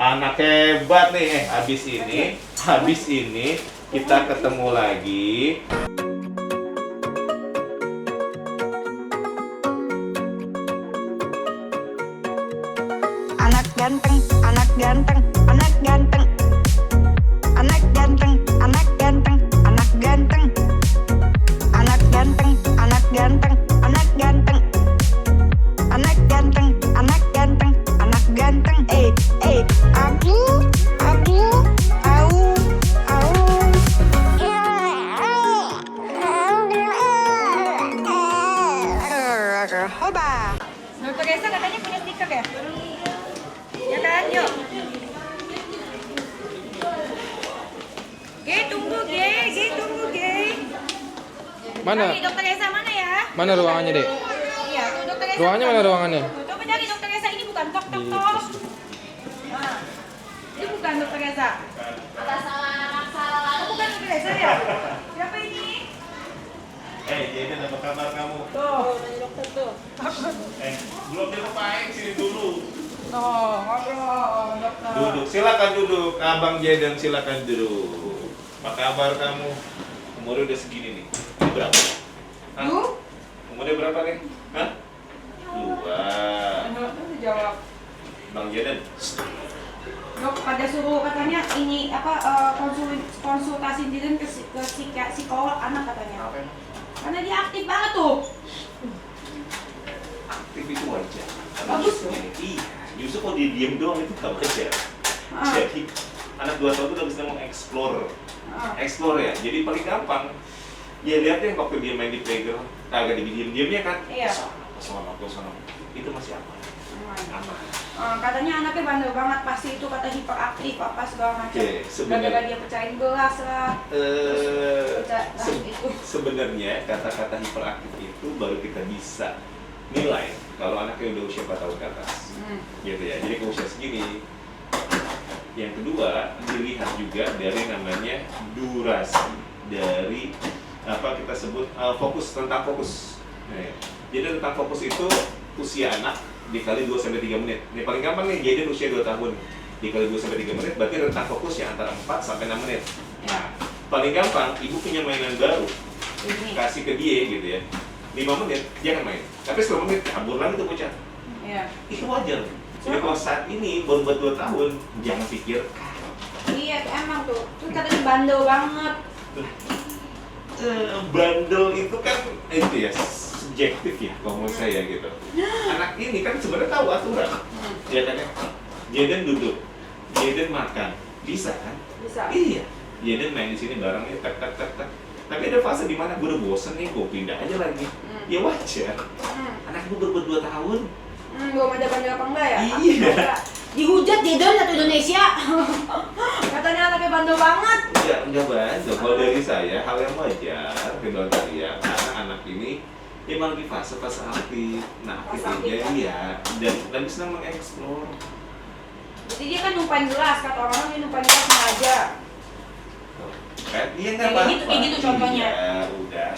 Anak hebat nih. Habis ini kita ketemu lagi. Anak ganteng, anak ganteng, anak ganteng. Anak ganteng, anak ganteng, anak ganteng. Anak ganteng, anak ganteng, anak ganteng. Anak ganteng, anak ganteng, anak ganteng. Aku, au. Hoba. Dokter Reza katanya punya stiker ya? Ya kan, yuk. Tunggu, tunggu, Mana? Cari Dokter Reza mana ya? Mana ruangannya, Dek? Iya, tuh Dokter Reza. Ruangannya mana ruangannya? Coba cari Dokter Reza, ini bukan tok. Nah, ini bukan Dokter Reza. Oh, bukan Dokter Reza ya? Siapa ini? Jaden, apa kabar kamu? Tuh, dari dokter tuh. Belum dilupain, sini dulu. Tuh, ngobrol, dokter. Duduk, silakan duduk. Abang Jaden, silakan duduk. Apa kabar kamu? Umurnya udah segini nih. Ini berapa? Hah? Lu? Umurnya berapa nih? Hah? 2. Dokter jawab. Bang Jaden. Dok, pada suruh katanya ini apa konsultasi diri ke psikolog anak katanya. Karena dia aktif banget tuh. Aktif itu wajar. Bagus Justru- Iya, justru kalau dia diem doang itu gak wajar. Ah. Jadi anak 2 tahun itu udah bisa mengeksplor. Ah. Explore ya, jadi paling gampang. Ya lihat deh waktu dia main di playground, agak diem-diemnya kan. Iya. Sono. Itu masih aman. Aman. Katanya anaknya bandel banget, pasti itu kata hiperaktif apa segala macam. Oke, sebenarnya- Gara-gara dia pecahin gelas lah. Sebenarnya kata-kata hiperaktif itu baru kita bisa nilai kalau anaknya udah usia 4 tahun ke atas. Gitu ya. Jadi kalau usia segini. Yang kedua, dilihat juga dari namanya durasi dari apa kita sebut tentang fokus. Nah, jadi tentang fokus itu usia anak dikali 2-3 menit. Ini paling gampang nih, jadi usia 2 tahun dikali 2-3 menit berarti rentang fokusnya antara 4-6 menit. Nah, paling gampang ibu punya mainan baru, Ini. kasih ke dia gitu ya. 5 menit dia akan main. Tapi 10 menit kabur lagi tuh bocah. Iya. Itu wajar. Jadi kalau saat ini baru buat 2 tahun, jangan pikir Iya, emang tuh. Terus katanya bandel banget. bandel itu kan itu ya subjektif ya kalau menurut saya gitu. Anak ini kan sebenarnya tahu aturan. Ya kan ya. Jaden duduk, Jaden makan, bisa kan? Bisa. Iya. Jaden main di sini barengnya tak. Tapi ada fase di mana gue udah bosen nih, gue pindah aja lagi. Ya wajar. Anak gue baru 2 tahun. Belum ada bandel apa enggak ya? Iya. Dihujat Jaden satu Indonesia. Katanya anaknya bandel banget. Enggak bandel. Kalau dari saya hal yang wajar kedua kalian karena anak ini emang lagi fase aktif. Nah, Fase aktifnya aktif, iya dan lagi senang mengeksplor. Jadi dia kan numpain gelas, kata orang dia numpain gelas sengaja. Kan iya Kayak nggak apa-apa. gitu, kayak gitu contohnya. Iya, udah.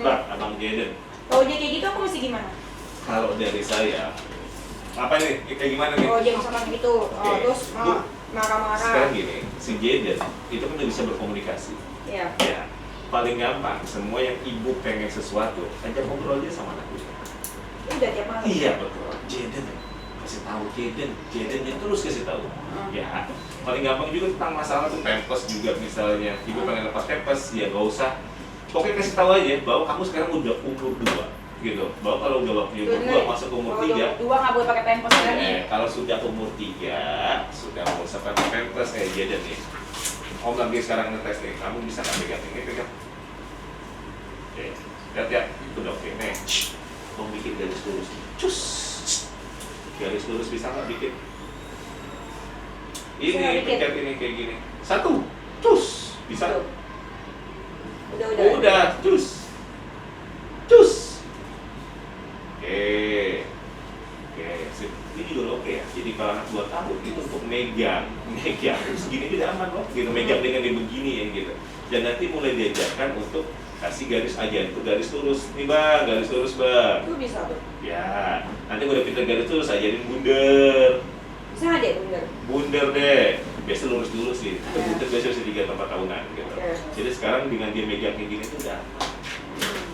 Bang, Abang Jaden. Kalau dia kayak gitu aku mesti gimana? Kalau dari saya apa nih? Kayak gimana nih? Oh dia misalkan gitu, Oke. terus Bu, marah-marah. Sekarang gini, si Jaden itu kan udah bisa berkomunikasi. Iya. Ya, paling gampang semua yang ibu pengen sesuatu, ajak ngobrol aja sama anak ibu. Udah tiap malam. Iya betul. Jaden kasih tahu Jadennya terus kasih tahu. Ya, paling gampang juga tentang masalah tuh pampers juga misalnya. Ibu pengen lepas pampers, ya gak usah. Pokoknya kasih tahu aja bahwa kamu sekarang udah umur 2 gitu. Bahwa kalau udah waktu umur 2 masuk umur 3. Dua nggak boleh pakai pampers lagi. Kalau sudah umur 3, sudah mau usah pakai pampers kayak Jaden nih. Om lagi sekarang ngetes nih, kamu bisa nggak pegang ini pegang? Oke, lihat, udah oke nih. Mau bikin garis lurus, cus. Garis lurus bisa nggak bikin? Bisa nggak Ini bikin? pencet ini kayak gini. 1, cus. Bisa? Udah. Cus. Oke, sip. Ini juga oke ya. Jadi kalau anak 2 tahun itu untuk megang segini juga aman loh. Gitu megang dengan dia begini ya gitu. Dan nanti mulai diajarkan untuk kasih garis aja itu garis lurus. Nih bang, garis lurus bang. Itu bisa tuh. Ya, nanti udah pinter garis lurus ajarin bundar. Bisa nggak deh bener? bundel deh. Biasa lurus dulu sih, buntut biasa usia 3 atau 4 tahunan gitu. Jadi sekarang dengan dia megang kayak gini tuh udah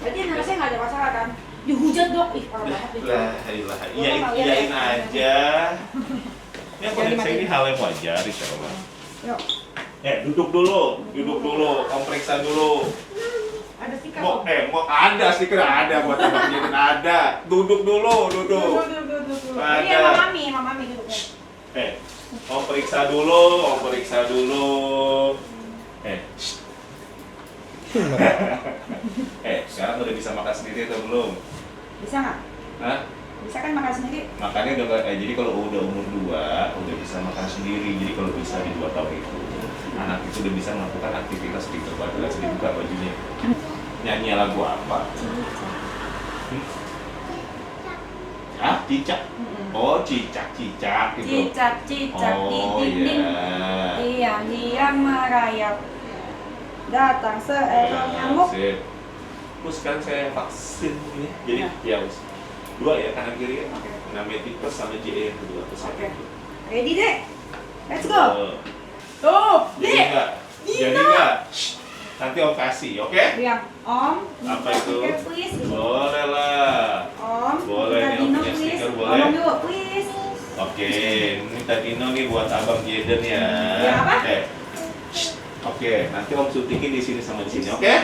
Berarti narasnya nggak ada masalah kan? Dihujat dok, ih parah banget deh. lah, iyain aja. Ya kalau saya ini hal yang wajar insya Allah. Yuk, Duduk dulu, om periksa dulu. ada stiker. Mau ada stiker ada buat abang Jaden ada. Duduk dulu, duduk. Ada. Iya, mami duduknya. Om periksa dulu. Sekarang udah bisa makan sendiri atau belum? Bisa nggak? Hah? Bisa kan makan sendiri? Makannya udah jadi kalau udah umur 2 udah bisa makan sendiri. Jadi kalau bisa di 2 tahun itu anak itu udah bisa melakukan aktivitas di tempat sedikit buka bajunya. Nyanyi lagu apa? Hah? Cicak? Oh, cicak gitu. Cicak Oh, di dinding. iya. Diam merayap. Datang seekor nyamuk. Sip. Terus sekarang saya vaksin ini. Jadi ya, 2 ya kanan kiri ya. Namanya tipes sama JE yang kedua. Terus Oke. Ready deh. Let's go. Oh. Tuh, Jadi deh. enggak? Jadi enggak? Nanti om kasih, oke? Bilang, Om. Apa minta itu? stiker, please. Boleh lah. Om. Boleh minta nih, Om Dino, punya please. stiker, boleh? Ngomong dulu, please. Oke, minta Dino nih buat abang Jaden ya. Ya, apa? Oke, nanti om suntikin di sini sama di sini, oke?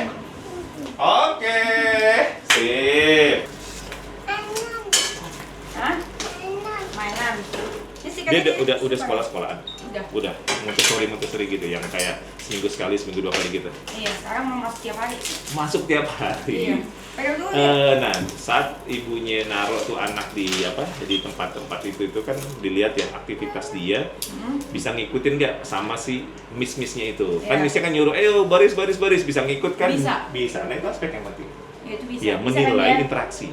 Oke, sip. Hah? Mainan. Ini stikernya Dia udah super. sekolah-sekolahan. Udah Montessori gitu yang kayak seminggu sekali, seminggu 2 kali gitu. Iya, sekarang mau masuk tiap hari. Masuk tiap hari. Iya. Pegang dulu ya. Nah, saat ibunya naruh tuh anak di tempat-tempat itu kan dilihat ya aktivitas dia bisa ngikutin nggak sama si miss-missnya itu. Kan Iya. missnya kan nyuruh, ayo baris bisa ngikut kan? Bisa. Nah itu aspek yang penting. Ya, itu bisa. Ya Bisa menilai kan dia? interaksi.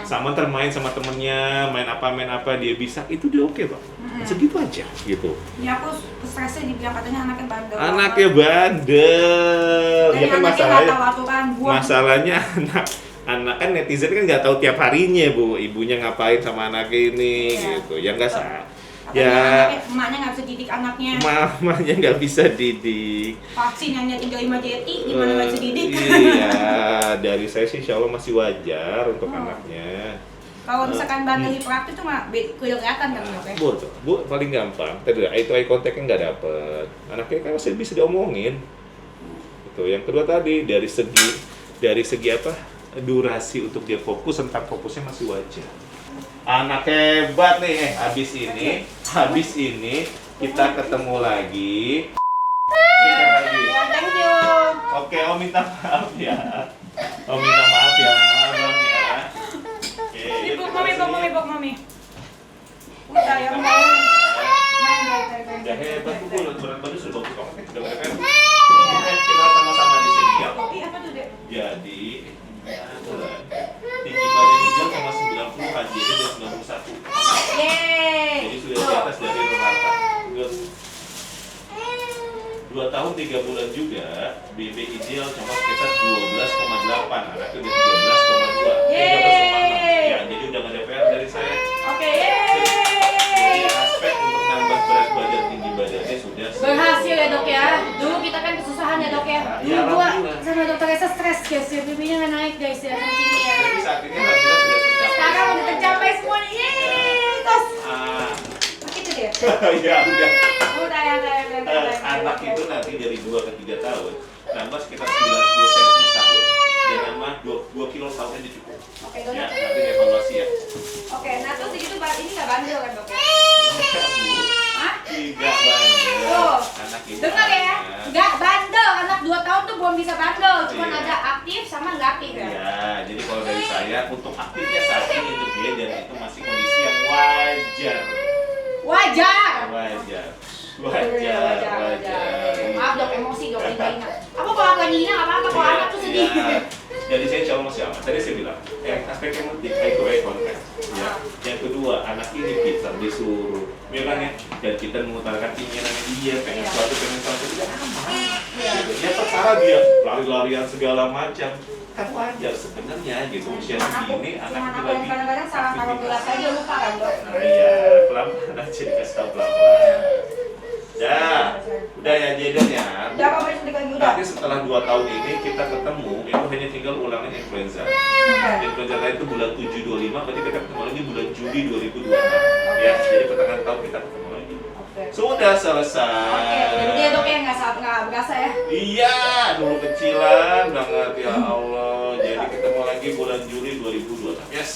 Sama termain sama temennya, main apa dia bisa, itu dia oke Pak. Segitu aja gitu. Ini aku stresnya dibilang katanya anaknya bandel. Anaknya bandel. Jadi Ya kan anaknya masalahnya. nggak tahu aturan. Buang. Masalahnya anak kan netizen kan nggak tahu tiap harinya Bu, ibunya ngapain sama anaknya ini gitu. Ya nggak sah. Katanya emaknya nggak bisa didik anaknya. Mamanya nggak bisa didik. Vaksin hanya 35 JT, gimana nggak bisa didik? Iya, dari saya sih insya Allah masih wajar untuk anaknya. Kalau misalkan bandel hiperaktif itu mah kelihatan kan dok ya? Bu, paling gampang. Tadi eye contact-nya nggak dapet. Anaknya kan masih bisa diomongin. Itu. Yang kedua tadi dari segi apa? Durasi untuk dia fokus, tentang fokusnya masih wajar. Anak hebat nih. Habis ini kita ketemu lagi. Ya, thank you. Oke, om minta maaf ya. Abang ya. Oke. Ibuk mami. Udah ya, main. Udah hebat tuh, berat badan sudah bagus banget nih, udah keren. Kita sama-sama di sini ya. Kopi apa tuh dek? Jadi, tinggi badan hijau sama 90 kan, jadi udah 91. Yeay. Jadi sudah di atas dari rata. 2 tahun 3 bulan juga, BB ideal cuma sekitar 12,8, anaknya udah 13,2. Ya, jadi udah nggak ada PR dari saya. Oke, Jadi yeay. aspek untuk nambah berat badan, tinggi badannya sudah Berhasil ya dok ya. Dulu kita kan kesusahan ya dok ya. Ya, Dulu gua alhamdulillah. sama dokter Esa stres guys ya, BB-nya nggak naik guys ya, naik tinggi ya. Jadi saat ini alhamdulillah sudah tercapai. Sekarang udah tercapai semuanya, yeay. Terus, Ah, begitu deh. ya udah. Udah ya. Anak itu nanti dari 2 ke 3 tahun nambah sekitar 90 cm setahun. Dan nambah 2 kilo setahun aja cukup. Oke, dok. Ya, nanti evaluasi ya. Oke, nah terus segitu ini nggak bandel kan dok ya? Hah? Tidak bandel. Tuh, Anak ini. dengar ya, nggak bandel, anak 2 tahun tuh belum bisa bandel, cuman Iya. ada aktif sama nggak aktif ya. Iya, jadi kalau dari saya untuk aktifnya saat ini untuk dia dan itu masih kondisi yang wajar. Wajar. Maaf dok, emosi dok, hina. Apa kalau aku hina nggak apa-apa, kalau anak tuh sedih. Iya. Jadi saya insya Allah masih aman. Tadi saya bilang, aspek yang penting eye contact. Ya. Yang kedua, anak ini kita disuruh, ya kan ya, dan kita mengutarakan keinginannya dia, pengen sesuatu, tidak aman. Gitu. Ya terserah dia lari-larian segala macam, kan wajar sebenarnya gitu. Usia segini anak Cuman itu aku yang lagi. kadang-kadang salah taruh gelas aja lupa kan dok. Nah, iya, pelan-pelan aja dikasih tahu pelan-pelan. setelah 2 tahun ini kita ketemu, itu hanya tinggal ulangin influenza. Influenza tadi itu bulan 7 25, berarti kita ketemu lagi bulan Juli 2026. Ya, jadi pertengahan tahun kita ketemu lagi. Sudah selesai. Oke, udah dok ya, nggak berasa ya? Iya, dulu kecilan banget ya Allah. Jadi ketemu lagi bulan Juli 2026. Yes.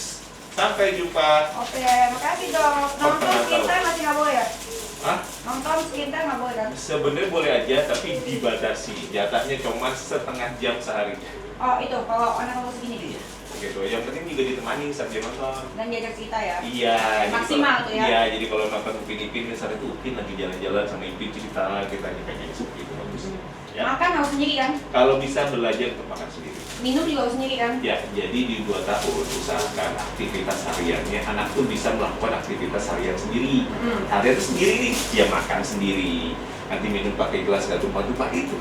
Sampai jumpa. Oke, makasih dok. Nonton screen time masih nggak boleh ya? Hah? Nonton screen time nggak boleh kan? Sebenarnya boleh aja, tapi dibatasi. Jatahnya cuma setengah jam sehari. Oh itu, kalau anak umur segini Gitu. Yang penting juga ditemani saat dia nonton. dan diajak cerita ya? Iya. jadi Maksimal kalau- tuh ya? Iya, jadi kalau nonton Upin misalnya tuh Upin lagi jalan-jalan sama Ipin cerita, kita kayak seperti itu bagus. Ya. Makan harus sendiri kan? Kalau bisa belajar untuk makan sendiri. Minum juga harus sendiri kan? Ya, jadi di 2 tahun usahakan aktivitas hariannya anak tuh bisa melakukan aktivitas harian sendiri. Harian itu sendiri nih, dia makan sendiri. Nanti minum pakai gelas gak tumpah-tumpah itu.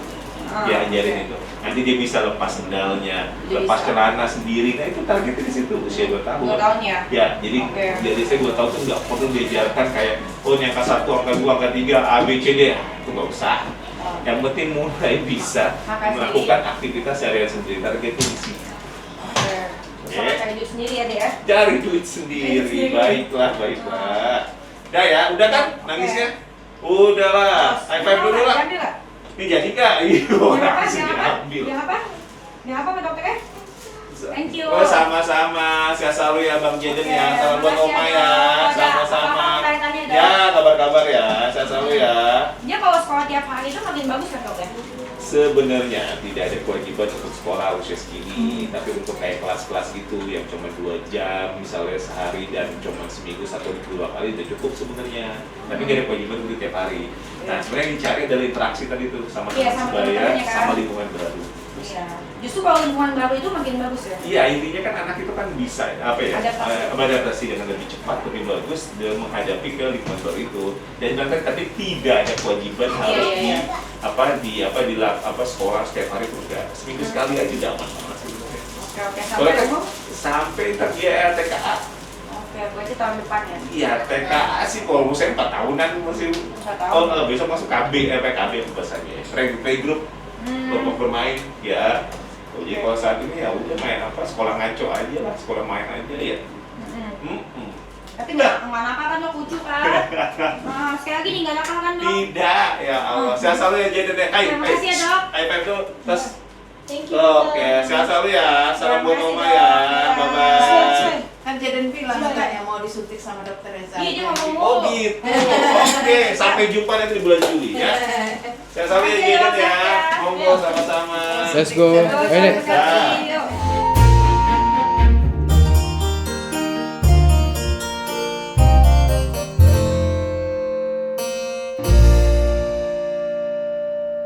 Ya ajarin itu. Nanti dia bisa lepas sendalnya, Dia lepas bisa. celana sendiri. Nah itu targetnya di situ usia 2 tahun. 2 tahun ya? Ya, jadi Oke. jadi saya 2 tahun tuh nggak perlu diajarkan kayak oh ini angka 1, angka 2, angka 3, A, B, C, D. Itu nggak usah. Yang penting mulai bisa Makan melakukan aktivitas harian sendiri. Targetnya di situ. Oke. Sama cari duit sendiri ya deh ya? Cari duit sendiri. Sendiri. Baiklah, baiklah. Udah ya, udah kan nangisnya? Udahlah. High five dulu lah. Diambil nggak? Ini jadi nggak? Iya, Yang apa? nangis Yang apa? diambil. Yang apa? Yang apa Pak Dokter? Thank you. Oh, sama-sama. Sehat selalu ya Bang Jaden Oke, ya. Salam buat makasih Oma ya, ya. Dok. Sama-sama. Apa-apa tanya-tanya, Dok. Ya, kabar-kabar ya. Sehat selalu ya. Dia kalau sekolah tiap hari itu makin bagus kan Dok ya? Sebenarnya tidak ada kewajiban untuk sekolah usia segini, tapi untuk kayak kelas-kelas gitu yang cuma 2 jam misalnya sehari dan cuma seminggu 1 atau 2 kali udah cukup sebenarnya. Tapi nggak ada kewajiban untuk tiap hari. Nah, sebenarnya yang dicari adalah interaksi tadi tuh sama Iya, teman sama sebaya, teman-temannya kan. sama lingkungan baru. Iya. Justru kalau lingkungan baru itu makin bagus ya? Iya, intinya kan anak itu kan bisa apa ya? Adaptasi. Beradaptasi dengan lebih cepat, lebih bagus dalam menghadapi ke lingkungan baru itu. Dan bahkan tapi tidak ada kewajiban harus iya. di sekolah setiap hari tuh enggak. Seminggu sekali aja udah aman banget sebenarnya. Oke, Soalnya sampai kan umur? sampai ntar dia TKA. Oke, berarti tahun depan ya? Iya, TKA sih kalau menurut saya 4 tahunan masih. 4 tahun. Oh, besok masuk PKB apa bahasanya? Playgroup, kelompok bermain, ya. Oh, jadi kalau saat ini ya udah main apa sekolah ngaco aja lah, sekolah main aja ya. Tapi nggak nakal kan Dok, lucu kan? Nah, sekali lagi nih nggak nakal kan Dok? Tidak, ya Allah. Sehat selalu ya Jaden ya. Terima kasih ya, Dok. High five tuh. Terus Thank you. oke, sehat selalu ya. Salam buat Terima Oma kasih, ya. Dok. Bye bye. Kan Jaden bilang Silakan. katanya mau disuntik sama dokter Reza. Iya, dia ngomong Oh gitu. Oke, sampai jumpa nanti di bulan Juli ya. Sehat selalu ya Makasih ya, Jaden Dok, ya. sehat ya. Monggo sama-sama. Let's go. Terus, Ini. terus, terus.